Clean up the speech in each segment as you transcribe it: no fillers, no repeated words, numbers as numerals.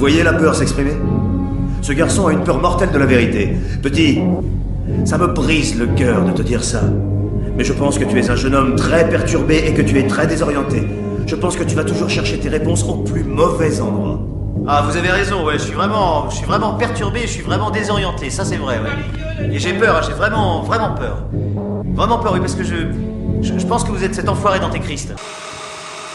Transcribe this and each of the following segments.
voyez la peur s'exprimer? Ce garçon a une peur mortelle de la vérité. Petit, ça me brise le cœur de te dire ça. Mais je pense que tu es un jeune homme très perturbé et que tu es très désorienté. Je pense que tu vas toujours chercher tes réponses au plus mauvais endroit. Ah, vous avez raison, ouais, je suis vraiment perturbé, je suis vraiment désorienté, ça c'est vrai, ouais. Et j'ai peur, j'ai vraiment peur. Vraiment peur, oui, parce que je pense que vous êtes cet enfoiré d'antéchrist.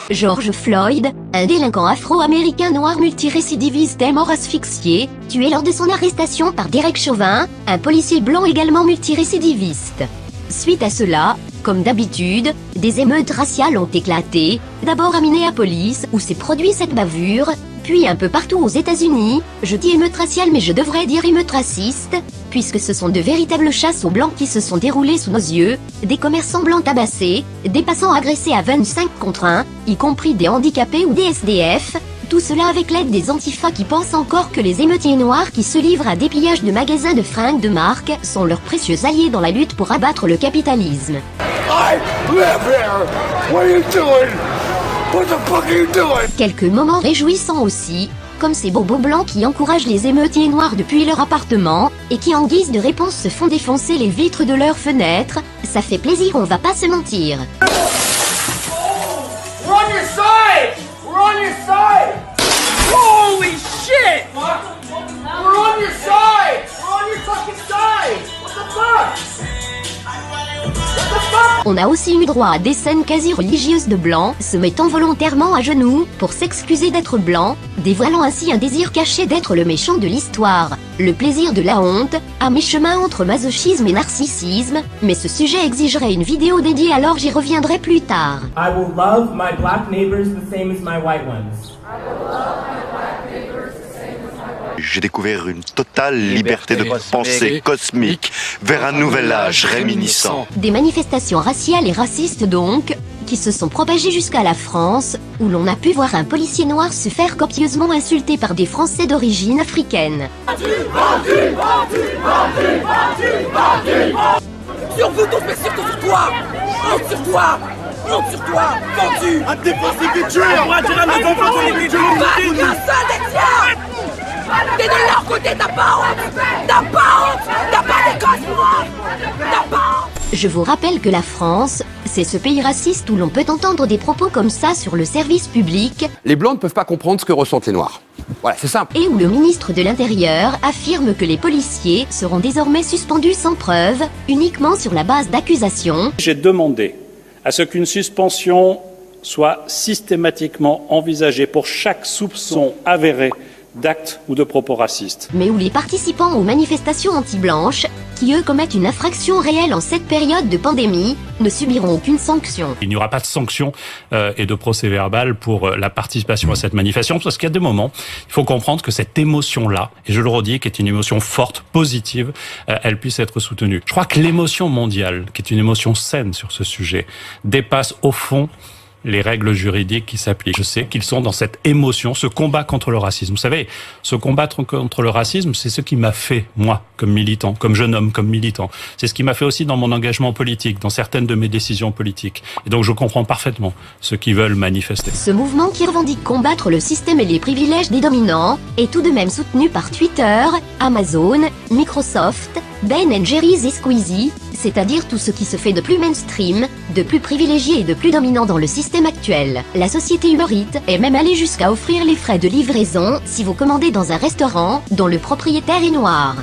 George Floyd, un délinquant afro-américain noir multirécidiviste est mort asphyxié, tué lors de son arrestation par Derek Chauvin, un policier blanc également multirécidiviste. Suite à cela, comme d'habitude, des émeutes raciales ont éclaté, d'abord à Minneapolis où s'est produit cette bavure, puis un peu partout aux États-Unis. Je dis émeute raciale mais je devrais dire émeute raciste, puisque ce sont de véritables chasses aux blancs qui se sont déroulées sous nos yeux, des commerçants blancs tabassés, des passants agressés à 25 contre 1, y compris des handicapés ou des SDF, tout cela avec l'aide des antifas qui pensent encore que les émeutiers noirs qui se livrent à des pillages de magasins de fringues de marque sont leurs précieux alliés dans la lutte pour abattre le capitalisme. I live here. What are you doing? What the fuck are you doing? Quelques moments réjouissants aussi, comme ces bobos blancs qui encouragent les émeutiers noirs depuis leur appartement, et qui en guise de réponse se font défoncer les vitres de leurs fenêtres. Ça fait plaisir, on va pas se mentir. We're on your side. We're on your side. Holy shit! What? We're on your side. We're on your fucking side. What the fuck? On a aussi eu droit à des scènes quasi religieuses de blancs se mettant volontairement à genoux pour s'excuser d'être blancs, dévoilant ainsi un désir caché d'être le méchant de l'histoire. Le plaisir de la honte, à mi-chemin entre masochisme et narcissisme, mais ce sujet exigerait une vidéo dédiée, alors j'y reviendrai plus tard. I will love my black neighbors the same as my white ones. J'ai découvert une totale liberté de pensée cosmique vers un nouvel âge réminiscent. Des manifestations raciales et racistes donc, qui se sont propagées jusqu'à la France, où l'on a pu voir un policier noir se faire copieusement insulter par des Français d'origine africaine. Sur vous tous, mais surtout sur toi. Honte sur toi. Honte sur toi. Vendu. Un défensif et tueur. On va dire à nos enfants qu'on est tués. Pas qu'un seul des tiens. T'es de leur côté, t'as pas honte. T'as pas honte. T'as pas des gosses pour honte. T'as pas honte. Je vous rappelle que la France, c'est ce pays raciste où l'on peut entendre des propos comme ça sur le service public. Les Blancs ne peuvent pas comprendre ce que ressentent les Noirs. Voilà, c'est simple. Et où le ministre de l'Intérieur affirme que les policiers seront désormais suspendus sans preuve, uniquement sur la base d'accusations. J'ai demandé à ce qu'une suspension soit systématiquement envisagée pour chaque soupçon avéré d'actes ou de propos racistes. Mais où les participants aux manifestations anti-blanches, qui eux commettent une infraction réelle en cette période de pandémie, ne subiront aucune sanction. Il n'y aura pas de sanction et de procès verbal pour la participation à cette manifestation, parce qu'il y a des moments, il faut comprendre que cette émotion-là, et je le redis, qui est une émotion forte, positive, elle puisse être soutenue. Je crois que l'émotion mondiale, qui est une émotion saine sur ce sujet, dépasse au fond les règles juridiques qui s'appliquent. Je sais qu'ils sont dans cette émotion, ce combat contre le racisme. Vous savez, se combattre contre le racisme, c'est ce qui m'a fait, moi, comme militant, comme jeune homme, comme militant. C'est ce qui m'a fait aussi dans mon engagement politique, dans certaines de mes décisions politiques. Et donc je comprends parfaitement ceux qui veulent manifester. Ce mouvement qui revendique combattre le système et les privilèges des dominants est tout de même soutenu par Twitter, Amazon, Microsoft, Ben & Jerry's et Squeezie, c'est-à-dire tout ce qui se fait de plus mainstream, de plus privilégié et de plus dominant dans le système actuel. La société Uber Eats est même allée jusqu'à offrir les frais de livraison si vous commandez dans un restaurant dont le propriétaire est noir.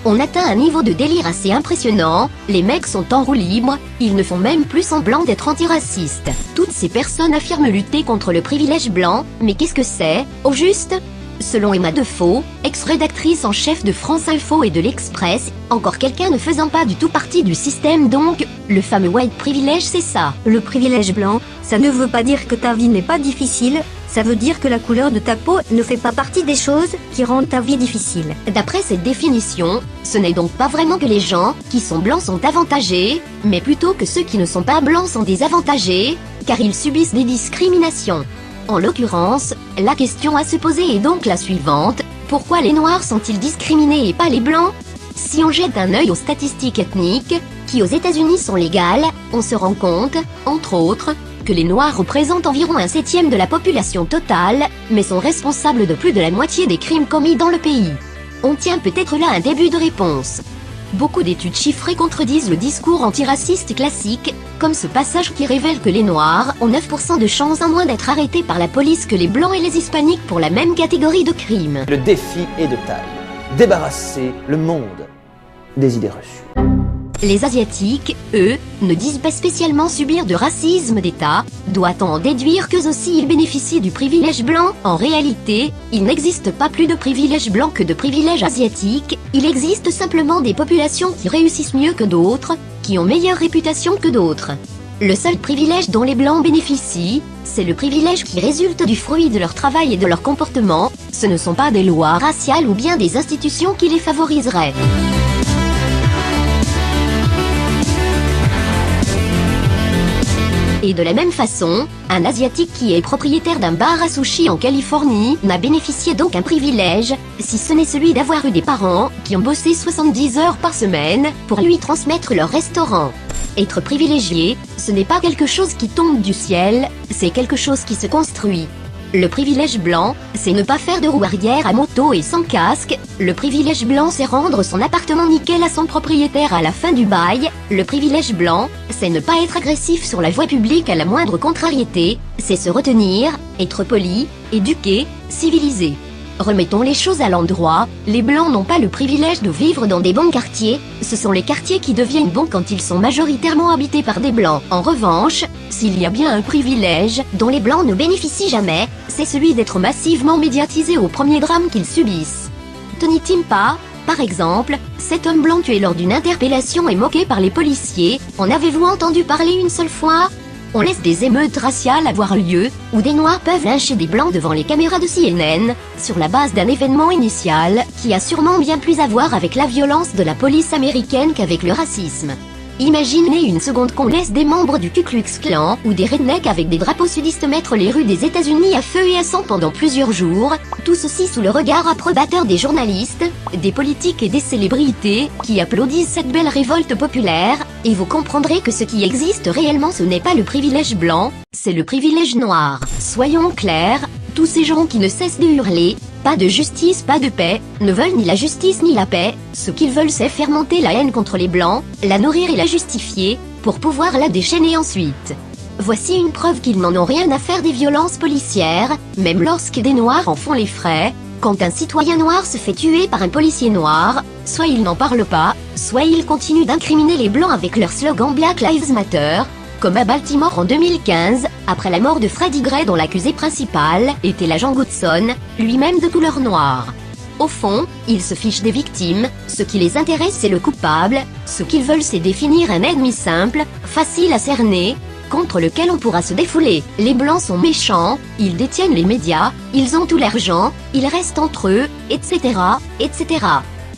On atteint un niveau de délire assez impressionnant, les mecs sont en roue libre, ils ne font même plus semblant d'être antiracistes. Toutes ces personnes affirment lutter contre le privilège blanc, mais qu'est-ce que c'est, au juste ? Selon Emma Defoe, ex-rédactrice en chef de France Info et de l'Express, encore quelqu'un ne faisant pas du tout partie du système donc, le fameux white privilege c'est ça. Le privilège blanc, ça ne veut pas dire que ta vie n'est pas difficile, ça veut dire que la couleur de ta peau ne fait pas partie des choses qui rendent ta vie difficile. D'après cette définition, ce n'est donc pas vraiment que les gens qui sont blancs sont avantagés, mais plutôt que ceux qui ne sont pas blancs sont désavantagés, car ils subissent des discriminations. En l'occurrence, la question à se poser est donc la suivante, pourquoi les noirs sont-ils discriminés et pas les blancs ? Si on jette un œil aux statistiques ethniques, qui aux États-Unis sont légales, on se rend compte, entre autres, que les Noirs représentent environ 1/7 de la population totale, mais sont responsables de plus de la moitié des crimes commis dans le pays. On tient peut-être là un début de réponse. Beaucoup d'études chiffrées contredisent le discours antiraciste classique, comme ce passage qui révèle que les Noirs ont 9% de chances en moins d'être arrêtés par la police que les Blancs et les Hispaniques pour la même catégorie de crimes. Le défi est de taille. Débarrasser le monde des idées reçues. Les Asiatiques, eux, ne disent pas spécialement subir de racisme d'État. Doit-on en déduire qu'eux aussi ils bénéficient du privilège blanc? En réalité, il n'existe pas plus de privilèges blancs que de privilèges asiatiques. Il existe simplement des populations qui réussissent mieux que d'autres, qui ont meilleure réputation que d'autres. Le seul privilège dont les Blancs bénéficient, c'est le privilège qui résulte du fruit de leur travail et de leur comportement. Ce ne sont pas des lois raciales ou bien des institutions qui les favoriseraient. Et de la même façon, un Asiatique qui est propriétaire d'un bar à sushi en Californie n'a bénéficié d'aucun privilège, si ce n'est celui d'avoir eu des parents qui ont bossé 70 heures par semaine pour lui transmettre leur restaurant. Être privilégié, ce n'est pas quelque chose qui tombe du ciel, c'est quelque chose qui se construit. Le privilège blanc, c'est ne pas faire de roue arrière à moto et sans casque. Le privilège blanc, c'est rendre son appartement nickel à son propriétaire à la fin du bail. Le privilège blanc, c'est ne pas être agressif sur la voie publique à la moindre contrariété. C'est se retenir, être poli, éduqué, civilisé. Remettons les choses à l'endroit, les Blancs n'ont pas le privilège de vivre dans des bons quartiers, ce sont les quartiers qui deviennent bons quand ils sont majoritairement habités par des Blancs. En revanche, s'il y a bien un privilège dont les Blancs ne bénéficient jamais, c'est celui d'être massivement médiatisés au premier drame qu'ils subissent. Tony Timpa, par exemple, cet homme blanc tué lors d'une interpellation et moqué par les policiers, en avez-vous entendu parler une seule fois ? On laisse des émeutes raciales avoir lieu, où des Noirs peuvent lyncher des Blancs devant les caméras de CNN, sur la base d'un événement initial, qui a sûrement bien plus à voir avec la violence de la police américaine qu'avec le racisme. Imaginez une seconde qu'on laisse des membres du Ku Klux Klan, ou des rednecks avec des drapeaux sudistes mettre les rues des États-Unis à feu et à sang pendant plusieurs jours, tout ceci sous le regard approbateur des journalistes, des politiques et des célébrités, qui applaudissent cette belle révolte populaire, et vous comprendrez que ce qui existe réellement ce n'est pas le privilège blanc, c'est le privilège noir. Soyons clairs, tous ces gens qui ne cessent de hurler « Pas de justice, pas de paix », ne veulent ni la justice ni la paix, ce qu'ils veulent c'est faire monter la haine contre les Blancs, la nourrir et la justifier, pour pouvoir la déchaîner ensuite. Voici une preuve qu'ils n'en ont rien à faire des violences policières, même lorsque des Noirs en font les frais. Quand un citoyen noir se fait tuer par un policier noir, soit ils n'en parlent pas, soit ils continuent d'incriminer les Blancs avec leur slogan Black Lives Matter, comme à Baltimore en 2015, après la mort de Freddie Gray dont l'accusé principal était l'agent Goodson, lui-même de couleur noire. Au fond, ils se fichent des victimes, ce qui les intéresse c'est le coupable, ce qu'ils veulent c'est définir un ennemi simple, facile à cerner, contre lequel on pourra se défouler. Les Blancs sont méchants, ils détiennent les médias, ils ont tout l'argent, ils restent entre eux, etc., etc.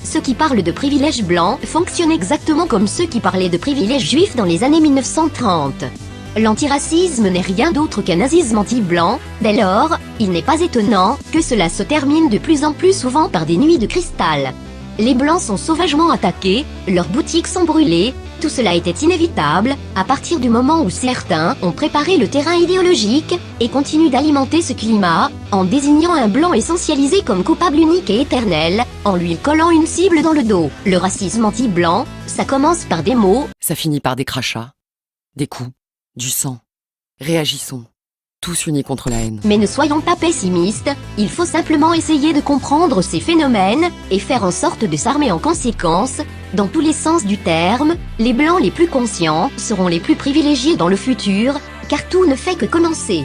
Ceux qui parlent de privilèges blancs fonctionnent exactement comme ceux qui parlaient de privilèges juifs dans les années 1930. L'antiracisme n'est rien d'autre qu'un nazisme anti-blanc, dès lors, il n'est pas étonnant que cela se termine de plus en plus souvent par des nuits de cristal. Les Blancs sont sauvagement attaqués, leurs boutiques sont brûlées, tout cela était inévitable, à partir du moment où certains ont préparé le terrain idéologique, et continuent d'alimenter ce climat, en désignant un Blanc essentialisé comme coupable unique et éternel, en lui collant une cible dans le dos. Le racisme anti-blanc, ça commence par des mots, ça finit par des crachats, des coups, du sang. Réagissons. Tous unis contre la haine. Mais ne soyons pas pessimistes, il faut simplement essayer de comprendre ces phénomènes, et faire en sorte de s'armer en conséquence. Dans tous les sens du terme, les Blancs les plus conscients seront les plus privilégiés dans le futur, car tout ne fait que commencer.